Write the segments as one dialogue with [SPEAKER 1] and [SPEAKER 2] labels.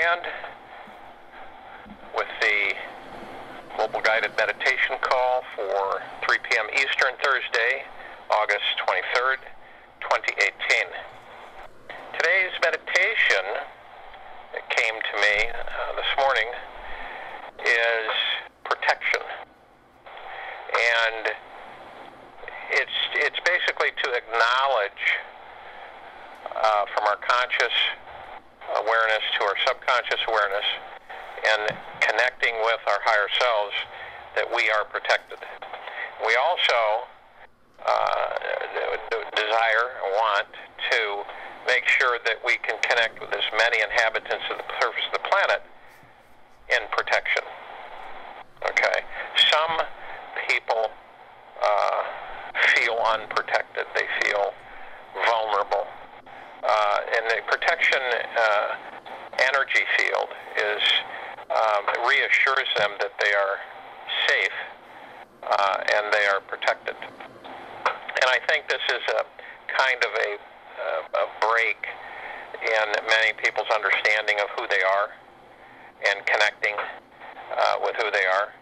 [SPEAKER 1] stand with the Global Guided Meditation Call for 3 p.m. Eastern, Thursday, August 23rd, 2018. Today's meditation that came to me this morning is protection. And it's basically to acknowledge from our conscious awareness to our subconscious awareness and connecting with our higher selves that we are protected. We also desire and want to make sure that we can connect with as many inhabitants of the surface of the planet in protection. Okay? Some people feel unprotected. They feel vulnerable. And the protection energy field reassures them that they are safe and they are protected. And I think this is a kind of a break in many people's understanding of who they are and connecting with who they are.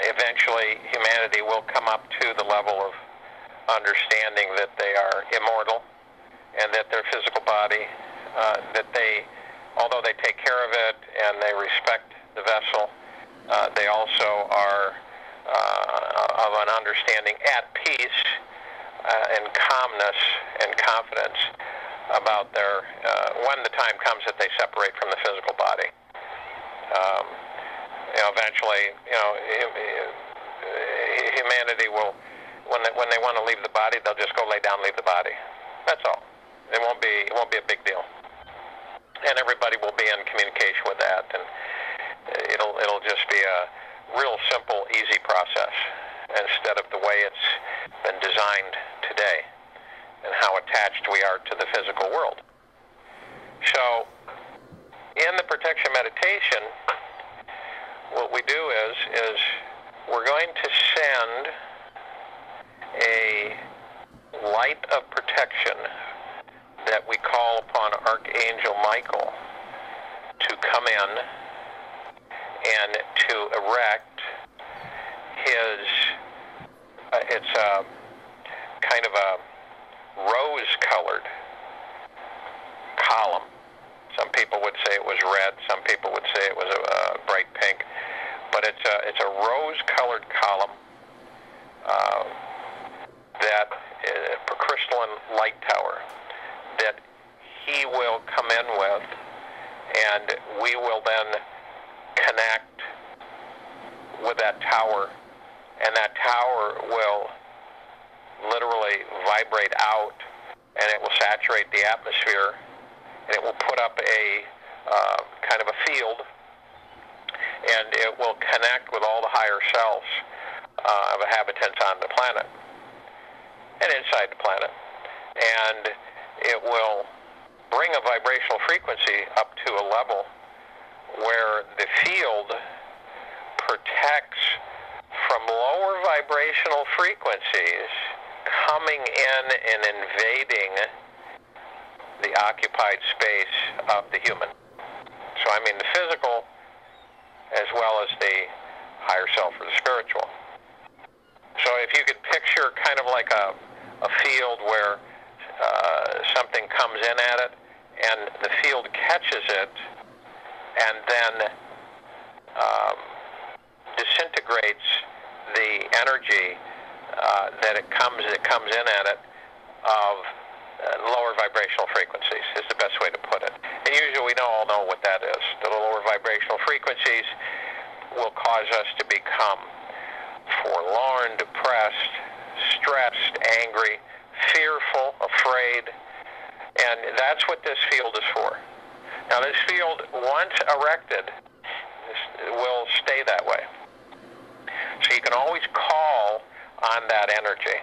[SPEAKER 1] Eventually, humanity will come up to the level of understanding that they are immortal and that their physical body, that they, although they take care of it and they respect the vessel, they also are of an understanding at peace and calmness and confidence about their, when the time comes that they separate from the physical body. Eventually, humanity will, when they want to leave the body, they'll just go lay down and leave the body. That's all. It won't be a big deal. And everybody will be in communication with that, and it'll just be a real simple, easy process instead of the way it's been designed today and how attached we are to the physical world. So, in the protection meditation, what we do is we're going to send a light of protection that we call upon Archangel Michael to come in and to erect his, it's a kind of a rose-colored column. Some people would say it was red, some people would say it was a bright pink, but it's a rose-colored column that a crystalline light tower that he will come in with, and we will then connect with that tower, and that tower will literally vibrate out, and it will saturate the atmosphere, and it will put up a kind of a field, and it will connect with all the higher selves of inhabitants on the planet and inside the planet, and it will bring a vibrational frequency up to a level where the field protects from lower vibrational frequencies coming in and invading the occupied space of the human. So I mean the physical as well as the higher self or the spiritual. So if you could picture kind of like a field where something comes in at it and the field catches it and then disintegrates the energy that it comes in at it of lower vibrational frequencies is the best way to put it. And usually we all know what that is. The lower vibrational frequencies will cause us to become forlorn, depressed, stressed, angry, fearful, afraid, and that's what this field is for. Now this field, once erected, will stay that way. So you can always call on that energy.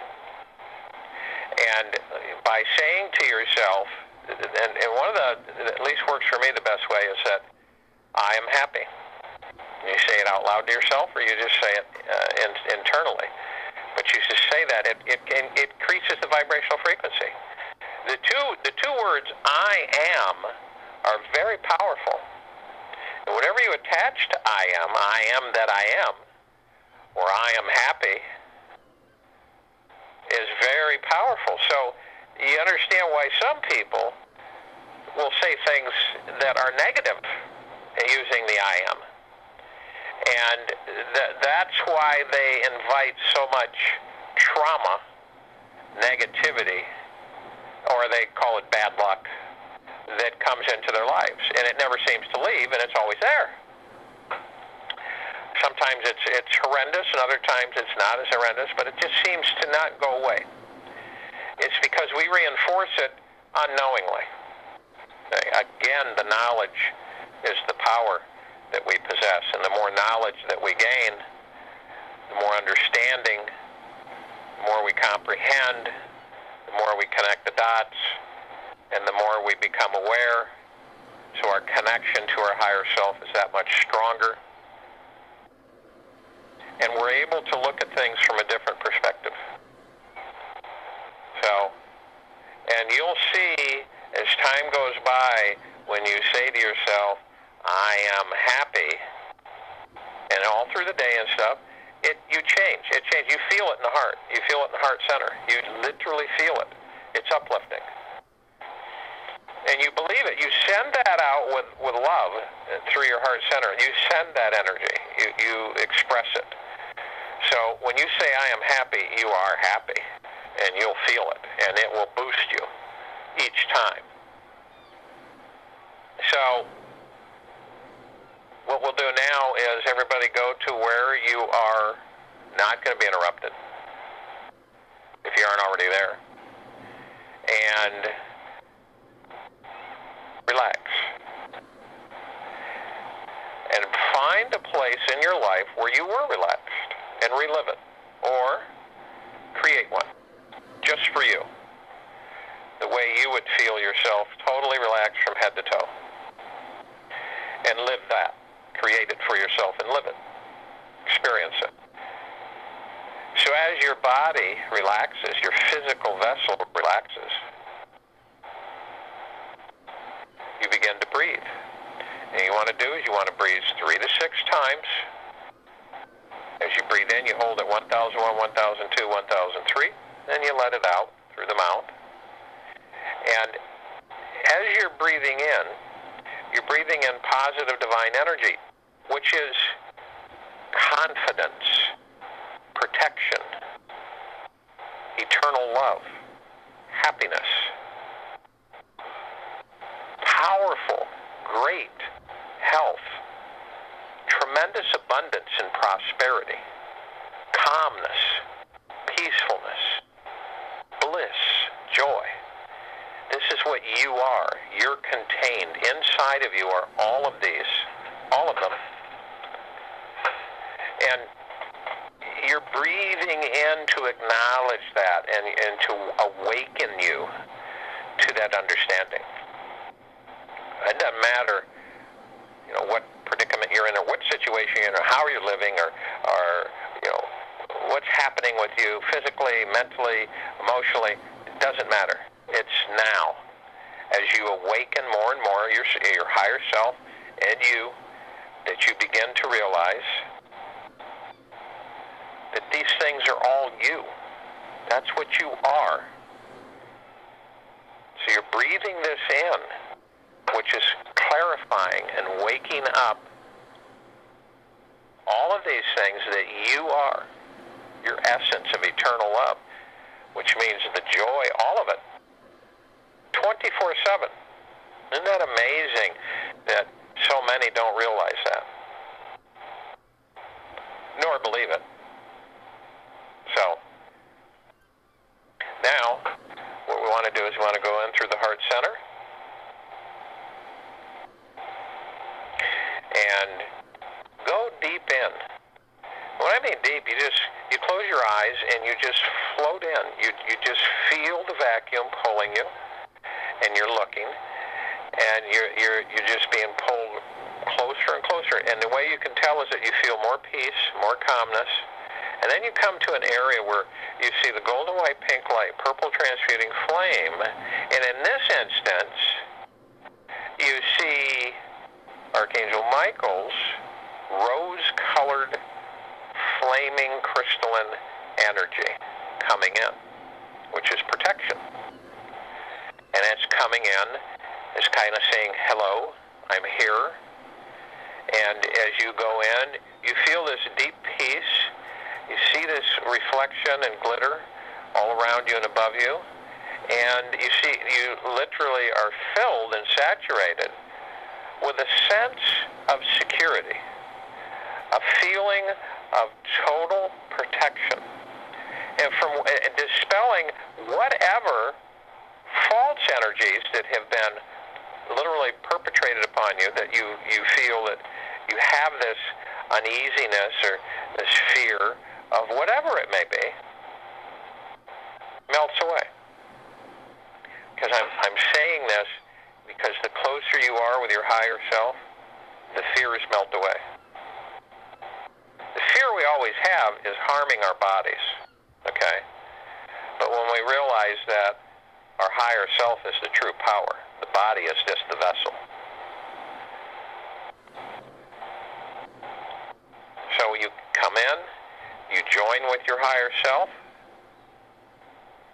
[SPEAKER 1] And by saying to yourself, and one of the, at least works for me the best way, is that I am happy. You say it out loud to yourself, or you just say it internally. But you just say that, it increases the vibrational frequency. The two words, I am, are very powerful. And whatever you attach to I am that I am, or I am happy, is very powerful. So you understand why some people will say things that are negative using the I am. And that's why they invite so much trauma, negativity, or they call it bad luck, that comes into their lives. And it never seems to leave, and it's always there. Sometimes it's horrendous, and other times it's not as horrendous, but it just seems to not go away. It's because we reinforce it unknowingly. Again, the knowledge is the power that we possess, and the more knowledge that we gain, the more understanding, the more we comprehend, the more we connect the dots, and the more we become aware, so our connection to our higher self is that much stronger. And we're able to look at things from a different perspective. So, and you'll see as time goes by, when you say to yourself, I am happy, and all through the day and stuff, you change. It changes. You feel it in the heart. You feel it in the heart center. You literally feel it. It's uplifting. And you believe it. You send that out with love through your heart center. You send that energy. You express it. So when you say, I am happy, you are happy. And you'll feel it. And it will boost you each time. So what we'll do now is everybody go to where you are not going to be interrupted, if you aren't already there. And relax. And find a place in your life where you were relaxed and relive it. Or create one just for you. The way you would feel yourself totally relaxed from head to toe. And live that. Create it for yourself and live it. Experience it. So as your body relaxes, your physical vessel relaxes, you begin to breathe. And you want to do is you want to breathe 3 to 6 times. As you breathe in, you hold it 1001, 1002, 1003. Then you let it out through the mouth. And as you're breathing in, you're breathing in positive divine energy, which is confidence, protection, eternal love, happiness, powerful, great health, tremendous abundance and prosperity, calmness, peacefulness, bliss, joy. This is what you are. You're contained. Inside of you are all of these, all of them. And you're breathing in to acknowledge that and to awaken you to that understanding. It doesn't matter, what predicament you're in or what situation you're in or how you're living or what's happening with you physically, mentally, emotionally. It doesn't matter. It's now. As you awaken more and more your higher self and you, that you begin to realize that these things are all you. That's what you are. So you're breathing this in, which is clarifying and waking up all of these things that you are, your essence of eternal love, which means the joy, all of it, 24/7. Isn't that amazing that so many don't realize that, nor believe it? So now what we want to do is we want to go in through the heart center and go deep in. When I mean deep, you close your eyes and you just float in. You just feel the vacuum pulling you, and you're looking, and you're just being pulled closer and closer. And the way you can tell is that you feel more peace, more calmness, and then you come to an area where you see the golden white pink light, purple transmuting flame, and in this instance, you Archangel Michael's rose-colored, flaming crystalline energy coming in, which is protection. And it's coming in, it's kind of saying, hello, I'm here. And as you go in, you feel this deep peace. You see this reflection and glitter all around you and above you. And you see, you literally are filled and saturated with a sense of security, a feeling of total protection, and from dispelling whatever false energies that have been literally perpetrated upon you, that you feel that you have this uneasiness or this fear of whatever it may be, melts away. Because I'm saying this because the closer you are with your higher self, the fears melt away. The fear we always have is harming our bodies, okay? But when we realize that our higher self is the true power, the body is just the vessel. So you come in, you join with your higher self.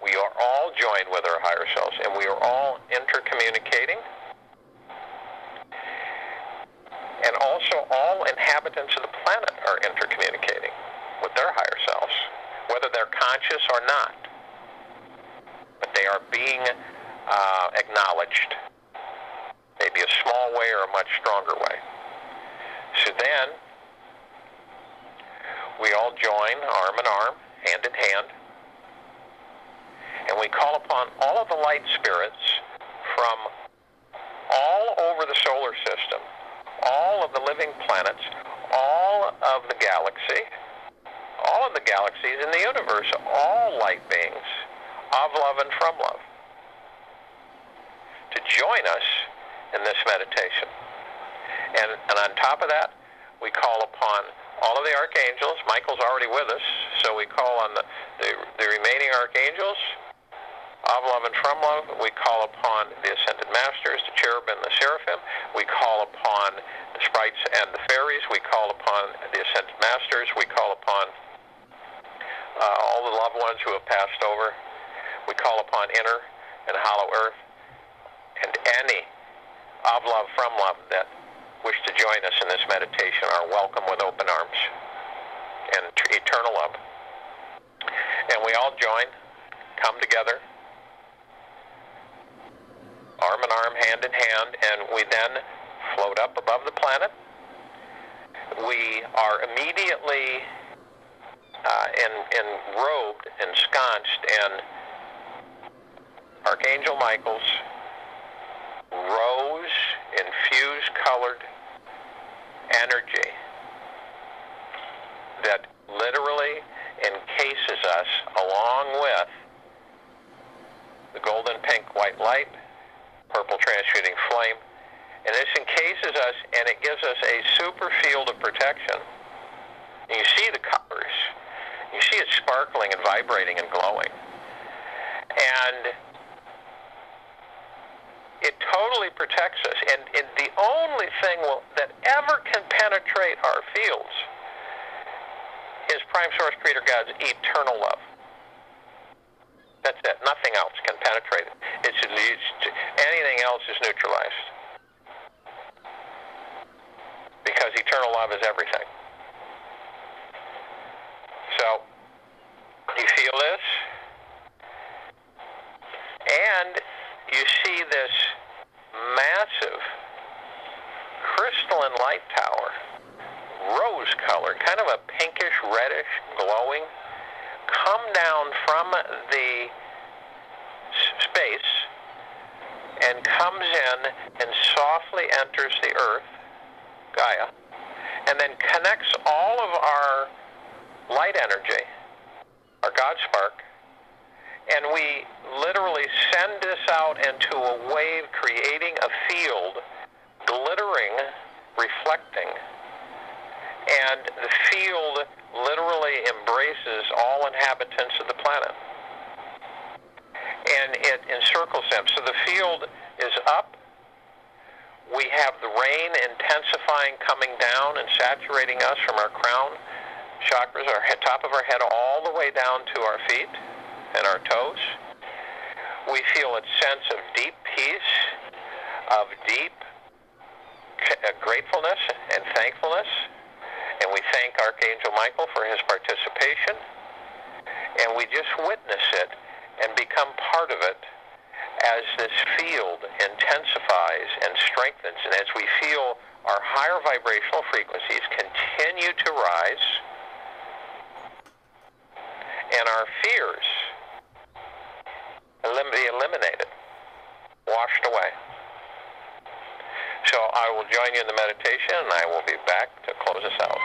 [SPEAKER 1] We are all joined with our higher selves, and we are all intercommunicating. And also all inhabitants of the planet are intercommunicating with their higher selves, whether they're conscious or not. But they are being acknowledged, maybe a small way or a much stronger way. So then, we all join arm in arm, hand in hand, and we call upon all of the light spirits from all over the solar system, all of the living planets, all of the galaxy, all of the galaxies in the universe, all light beings of love and from love, to join us in this meditation. And on top of that, we call upon all of the archangels. Michael's already with us, so we call on the remaining archangels of love and from love. We call upon the ascended masters, the cherubim, the seraphim. We call upon the sprites and the fairies. We call upon the ascended masters. We call upon all the loved ones who have passed over. We call upon inner and hollow earth, and any of love from love that wish to join us in this meditation are welcome with open arms and eternal love. And we all join, come together, arm in arm, hand in hand, and we then float up above the planet. We are immediately enrobed, ensconced in Archangel Michael's rose-infused colored energy that literally encases us along with the golden pink white light, purple transmuting flame, and this encases us and it gives us a super field of protection. And you see the colors, you see it sparkling and vibrating and glowing, and it totally protects us. And the only thing that ever can penetrate our fields is Prime Source Creator God's eternal love. That's it. Nothing else can penetrate it. Anything else is neutralized. Because eternal love is everything. So, you feel this? And you see this massive crystalline light tower, rose color, kind of a pinkish, reddish, glowing, come down from the space and comes in and softly enters the earth, Gaia, and then connects all of our light energy, our God spark, and we literally send this out into a wave, creating a field, glittering, reflecting, and the field literally embraces all inhabitants of the planet. And it encircles them. So the field is up We have the rain intensifying, coming down and saturating us from our crown chakras, our top of our head, all the way down to our feet and our toes. We feel a sense of deep peace, of deep gratefulness and thankfulness. And we thank Archangel Michael for his participation. And we just witness it and become part of it as this field intensifies and strengthens. And as we feel our higher vibrational frequencies continue to rise, and our fears be eliminated, washed away. So I will join you in the meditation, and I will be back to close us out.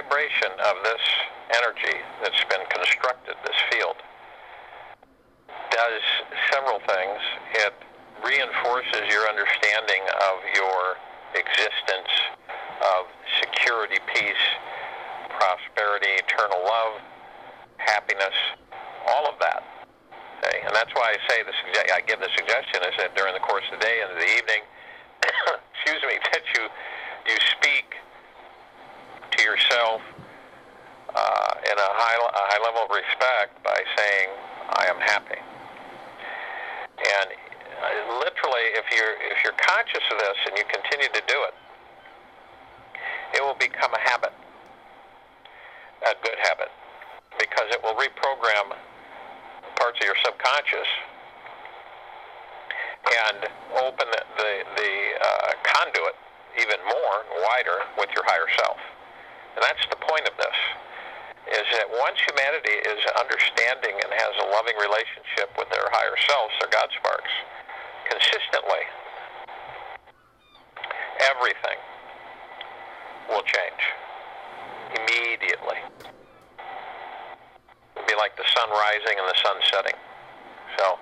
[SPEAKER 1] vibration of this energy that's been constructed, this field, does several things. It reinforces your understanding of your existence, of security, peace, prosperity, eternal love, happiness, all of that. Okay? And that's why I say I give the suggestion is that during the course of the day and the evening, excuse me, that you speak to yourself in a high level of respect by saying, "I am happy." And literally, if you're conscious of this and you continue to do it, it will become a habit, a good habit, because it will reprogram parts of your subconscious and open the conduit even more and wider with your higher self. And that's the point of this, is that once humanity is understanding and has a loving relationship with their higher selves, their God sparks, consistently, everything will change immediately. It'll be like the sun rising and the sun setting. So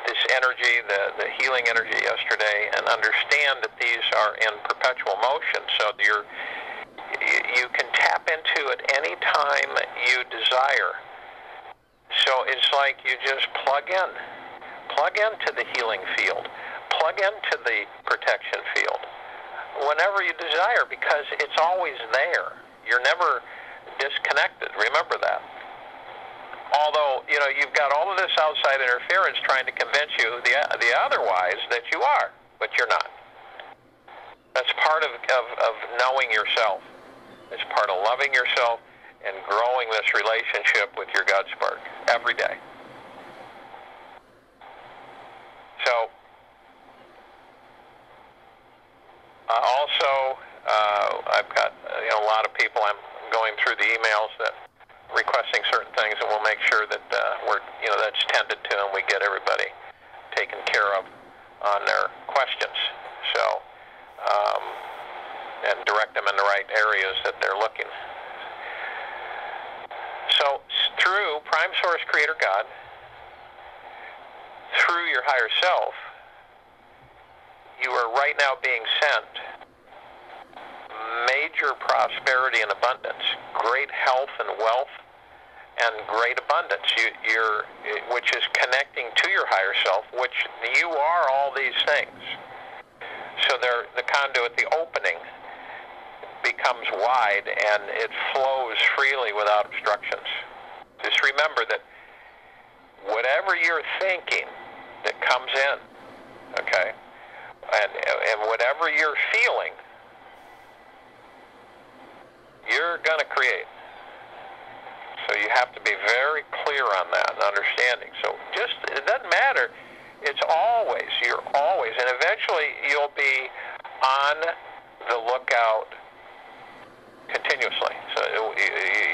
[SPEAKER 1] this energy, the healing energy yesterday, and understand that these are in perpetual motion, so you can tap into it any time you desire. So it's like you just plug into the healing field, plug into the protection field whenever you desire, because it's always there. You're never disconnected. Remember that. Although, you've got all of this outside interference trying to convince you the otherwise that you are, but you're not. That's part of knowing yourself. It's part of loving yourself and growing this relationship with your God spark every day. So, also, I've got a lot of people. I'm going through the emails that requesting certain things, and we'll make sure that that's tended to, and we get everybody taken care of on their questions. So, and direct them in the right areas that they're looking. So, through Prime Source Creator God, through your higher self, you are right now being sent major prosperity and abundance, great health and wealth, and great abundance. Which is connecting to your higher self, which you are all these things. So the conduit, the opening, becomes wide and it flows freely without obstructions. Just remember that whatever you're thinking that comes in, okay, and whatever you're feeling, you're going to create. So you have to be very clear on that and understanding. So it doesn't matter. You're always, and eventually you'll be on the lookout continuously. So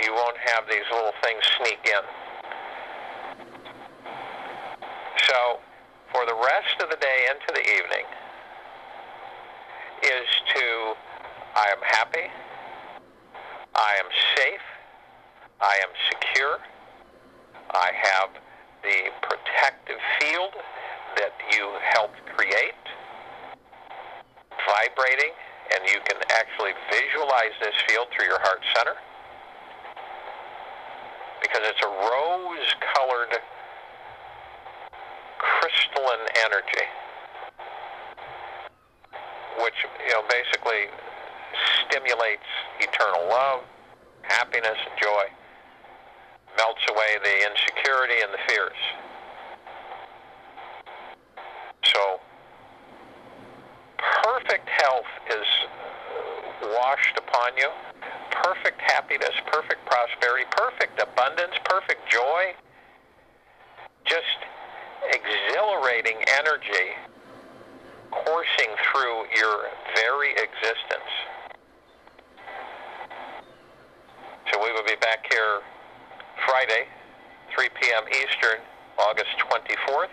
[SPEAKER 1] you won't have these little things sneak in. So for the rest of the day into the evening is I am happy, I am safe, I am secure, I have the protective field that you helped create, vibrating, and you can actually visualize this field through your heart center, because it's a rose-colored crystalline energy, which basically stimulates eternal love, happiness, and joy, melts away the insecurity and the fears. So perfect health is washed upon you, perfect happiness, perfect prosperity, perfect abundance, perfect joy, just exhilarating energy coursing through your very existence. So we will be back here Friday, 3 p.m. Eastern, August 24th.